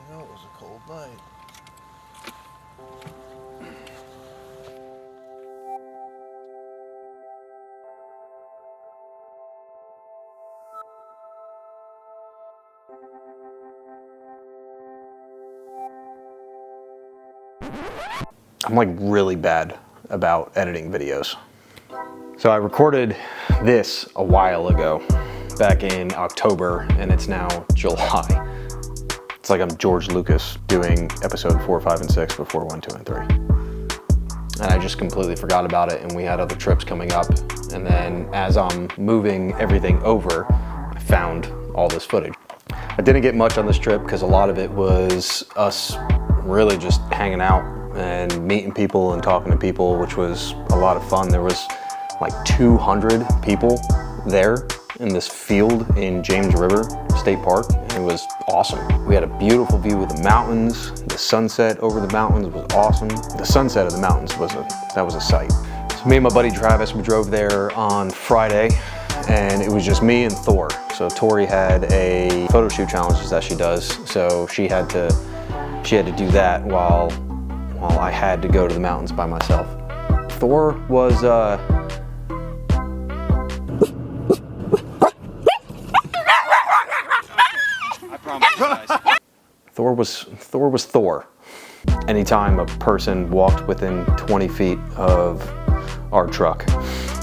know it was a cold night. I'm like really bad about editing videos. So I recorded this a while ago, back in October, and it's now July. It's like I'm George Lucas doing episode 4, 5, and 6 before 1, 2, and 3. And I just completely forgot about it, and we had other trips coming up. And then as I'm moving everything over, I found all this footage. I didn't get much on this trip because a lot of it was us really just hanging out and meeting people and talking to people, which was a lot of fun. There was like 200 people there in this field in James River State Park, and it was awesome. We had a beautiful view of the mountains. The sunset over the mountains was awesome. The sunset of the mountains was a sight. So me and my buddy Travis, we drove there on Friday, and it was just me and Thor. So Tori had a photo shoot challenges that she does, so she had to do that while I had to go to the mountains by myself. Thor was Thor was Thor. Anytime a person walked within 20 feet of our truck,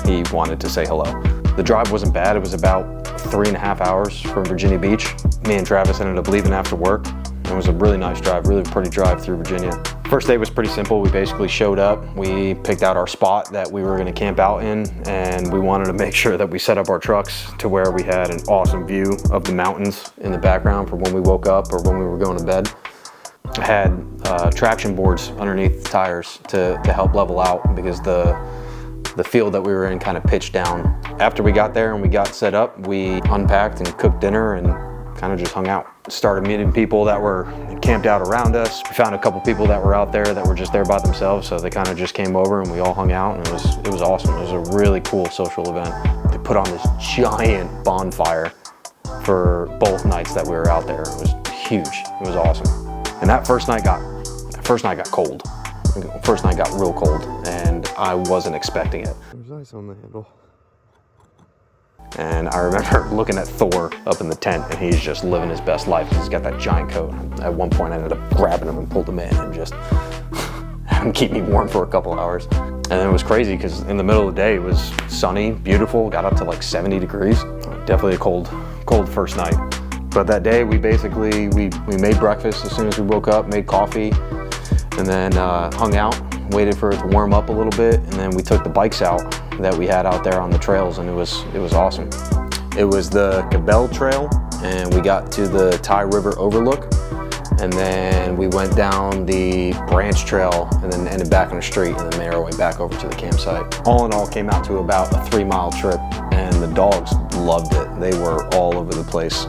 he wanted to say hello. The drive wasn't bad. It was about 3.5 hours from Virginia Beach. Me and Travis ended up leaving after work. It was a really nice drive, really pretty drive through Virginia. First day was pretty simple. We basically showed up. We picked out our spot that we were gonna camp out in, and we wanted to make sure that we set up our trucks to where we had an awesome view of the mountains in the background for when we woke up or when we were going to bed. I had traction boards underneath the tires to help level out because the field that we were in kind of pitched down. After we got there and we got set up, we unpacked and cooked dinner and kind of just hung out. Started meeting people that were camped out around us. We found a couple people that were out there that were just there by themselves, so they kind of just came over and we all hung out, and it was awesome. It was a really cool social event. They put on this giant bonfire for both nights that we were out there. It was huge. It was awesome. And that first night got cold. First night got real cold, and I wasn't expecting it. There's ice on the handle. And I remember looking at Thor up in the tent, and he's just living his best life. He's got that giant coat. At one point, I ended up grabbing him and pulled him in and just had him keep me warm for a couple hours. And then it was crazy because in the middle of the day, it was sunny, beautiful, got up to like 70 degrees. Definitely a cold first night. But that day, we made breakfast as soon as we woke up, made coffee, and then hung out, waited for it to warm up a little bit, and then we took the bikes out that we had out there on the trails, and it was awesome. It was the Cabell Trail, and we got to the Ty River Overlook, and then we went down the Branch Trail and then ended back on the street and then made our way back over to the campsite. All in all, came out to about a 3-mile trip, and the dogs loved it. They were all over the place.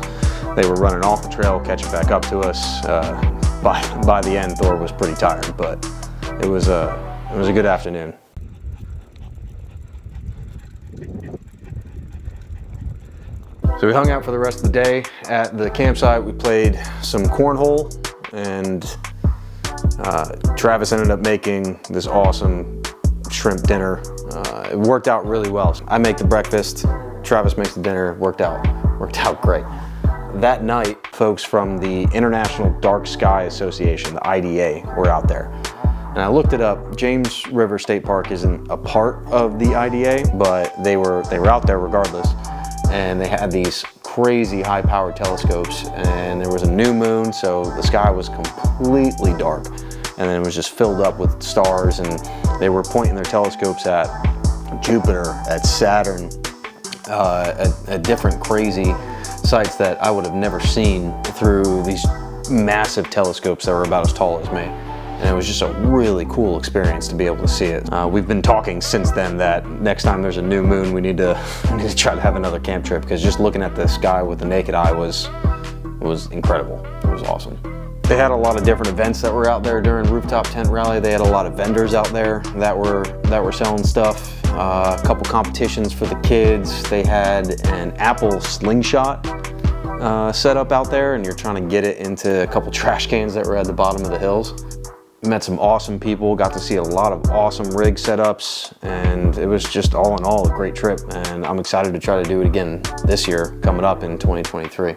They were running off the trail, catching back up to us. By the end, Thor was pretty tired, but it was a good afternoon. So we hung out for the rest of the day at the campsite. We played some cornhole, and Travis ended up making this awesome shrimp dinner. It worked out really well. I make the breakfast, Travis makes the dinner. Worked out great. That night, folks from the International Dark Sky Association, the IDA, were out there. And I looked it up. James River State Park isn't a part of the IDA, but they were out there regardless. And they had these crazy high-powered telescopes, and there was a new moon, so the sky was completely dark. And then it was just filled up with stars, and they were pointing their telescopes at Jupiter, at Saturn, at different crazy sites that I would have never seen through these massive telescopes that were about as tall as me. And it was just a really cool experience to be able to see it. We've been talking since then that next time there's a new moon, we need to try to have another camp trip, because just looking at the sky with the naked eye was incredible. It was awesome. They had a lot of different events that were out there during Rooftop Tent Rally. They had a lot of vendors out there that were selling stuff. A couple competitions for the kids. They had an apple slingshot setup out there and you're trying to get it into a couple trash cans that were at the bottom of the hills. Met some awesome people, got to see a lot of awesome rig setups, and it was just all in all a great trip, and I'm excited to try to do it again this year coming up in 2023.